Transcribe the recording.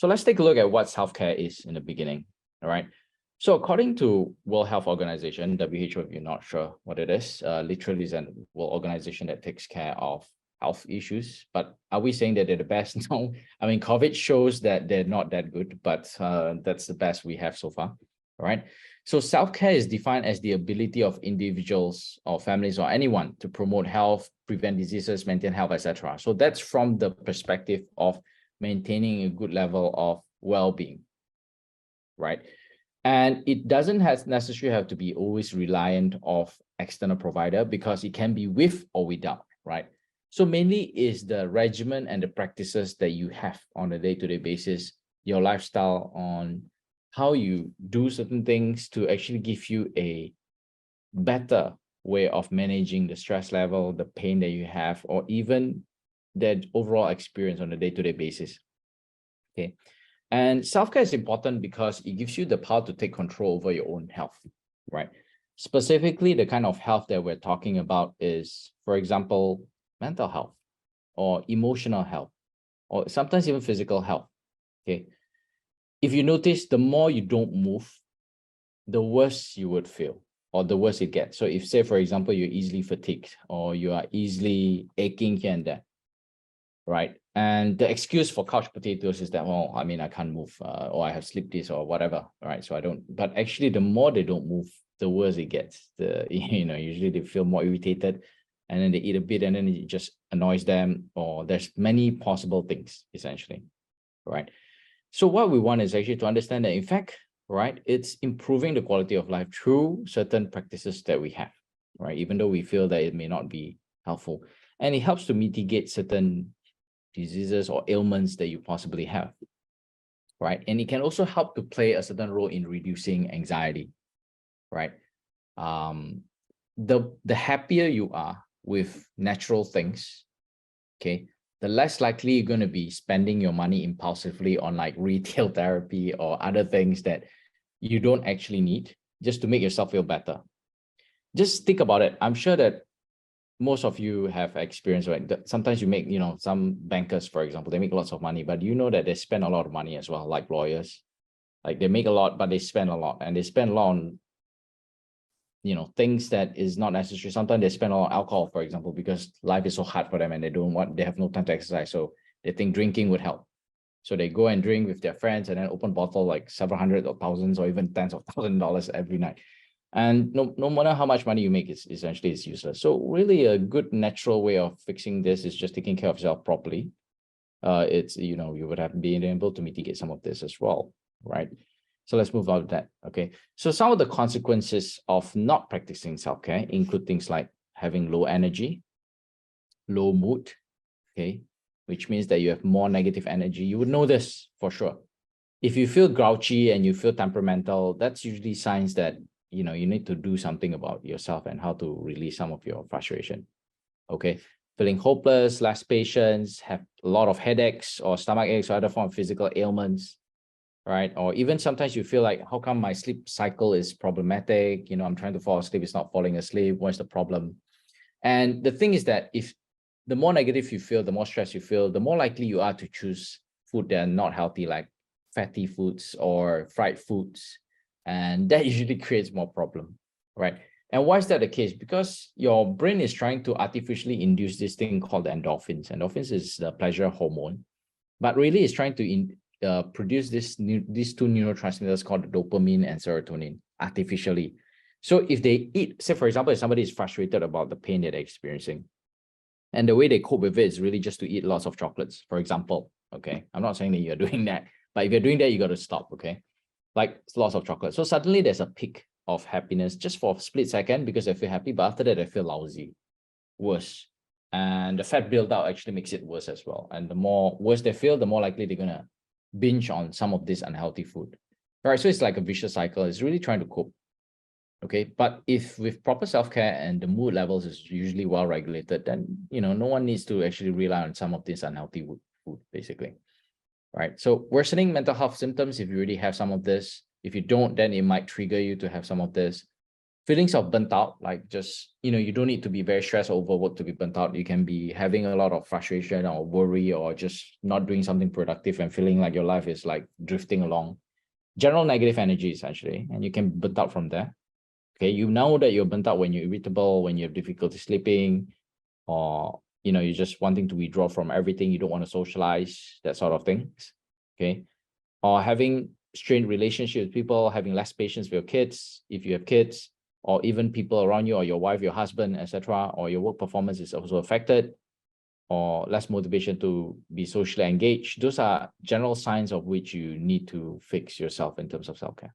So let's take a look at what self-care is in the beginning. All right. So according to World Health Organization, WHO, if you're not sure what it is, literally is a world organization that takes care of health issues. But are we saying that they're the best? No. I mean, COVID shows that they're not that good, but that's the best we have so far. All right. So self-care is defined as the ability of individuals or families or anyone to promote health, prevent diseases, maintain health, etc. So that's from the perspective of maintaining a good level of well-being, right? And it doesn't necessarily have to be always reliant of external provider, because it can be with or without, right? So mainly is the regimen and the practices that you have on a day-to-day basis, your lifestyle, on how you do certain things to actually give you a better way of managing the stress level, the pain that you have, or even the overall experience on a day-to-day basis. Okay. And self-care is important because it gives you the power to take control over your own health, right? Specifically, the kind of health that we're talking about is, for example, mental health or emotional health, or sometimes even physical health. Okay. If you notice, the more you don't move, the worse you would feel, or the worse it gets. So if, say, for example, you're easily fatigued or you are easily aching here and there, right? And the excuse for couch potatoes is that, well, I mean, I can't move, or I have sleep disc or whatever, right? So I don't, but actually the more they don't move, the worse it gets. Usually they feel more irritated, and then they eat a bit and then it just annoys them, or there's many possible things essentially, right? So what we want is actually to understand that, in fact, right, it's improving the quality of life through certain practices that we have, right? Even though we feel that it may not be helpful, and it helps to mitigate certain diseases or ailments that you possibly have, right? And it can also help to play a certain role in reducing anxiety, right? The happier you are with natural things, okay, the less likely you're going to be spending your money impulsively on like retail therapy or other things that you don't actually need just to make yourself feel better. Just think about it. I'm sure that most of you have experience, right? Sometimes you make, some bankers, for example, they make lots of money, but you know that they spend a lot of money as well, like lawyers. Like they make a lot, but they spend a lot, and they spend a lot on, things that is not necessary. Sometimes they spend a lot on alcohol, for example, because life is so hard for them and they have no time to exercise. So they think drinking would help. So they go and drink with their friends and then open bottle like several hundred or thousands or even tens of $1,000s every night. And no matter how much money you make, it's essentially useless. So really a good natural way of fixing this is just taking care of yourself properly. You would have been able to mitigate some of this as well, right? So let's move on to that. Okay. So some of the consequences of not practicing self-care include things like having low energy, low mood, okay, which means that you have more negative energy. You would know this for sure. If you feel grouchy and you feel temperamental, that's usually signs that you need to do something about yourself and how to release some of your frustration. Okay. Feeling hopeless, less patience, have a lot of headaches or stomach aches or other form of physical ailments, right? Or even sometimes you feel like, how come my sleep cycle is problematic? I'm trying to fall asleep, it's not falling asleep. What's the problem? And the thing is that if the more negative you feel, the more stress you feel, the more likely you are to choose food that are not healthy, like fatty foods or fried foods. And that usually creates more problem, right? And why is that the case? Because your brain is trying to artificially induce this thing called endorphins. Endorphins is the pleasure hormone, but really it's trying to produce these two neurotransmitters called dopamine and serotonin artificially. So if they eat, say for example, if somebody is frustrated about the pain that they're experiencing, and the way they cope with it is really just to eat lots of chocolates, for example. Okay, I'm not saying that you're doing that, but if you're doing that, you got to stop. Okay, like lots of chocolate. So suddenly there's a peak of happiness just for a split second because they feel happy, but after that they feel lousy, worse. And the fat buildup actually makes it worse as well. And the more worse they feel, the more likely they're gonna binge on some of this unhealthy food. All right, so it's like a vicious cycle. It's really trying to cope. Okay, but if with proper self-care and the mood levels is usually well regulated, then no one needs to actually rely on some of this unhealthy food, basically. Right. So worsening mental health symptoms, if you already have some of this, if you don't, then it might trigger you to have some of this. feelings of burnt out, like just, you don't need to be very stressed over work to be burnt out. You can be having a lot of frustration or worry or just not doing something productive and feeling like your life is like drifting along. General negative energy, essentially, and you can burnt out from there. Okay, you know that you're burnt out when you're irritable, when you have difficulty sleeping, or you're just wanting to withdraw from everything, you don't want to socialize, that sort of things. Okay, or having strained relationships with people, having less patience with your kids, if you have kids, or even people around you, or your wife, your husband, etc., or your work performance is also affected, or less motivation to be socially engaged. Those are general signs of which you need to fix yourself in terms of self-care.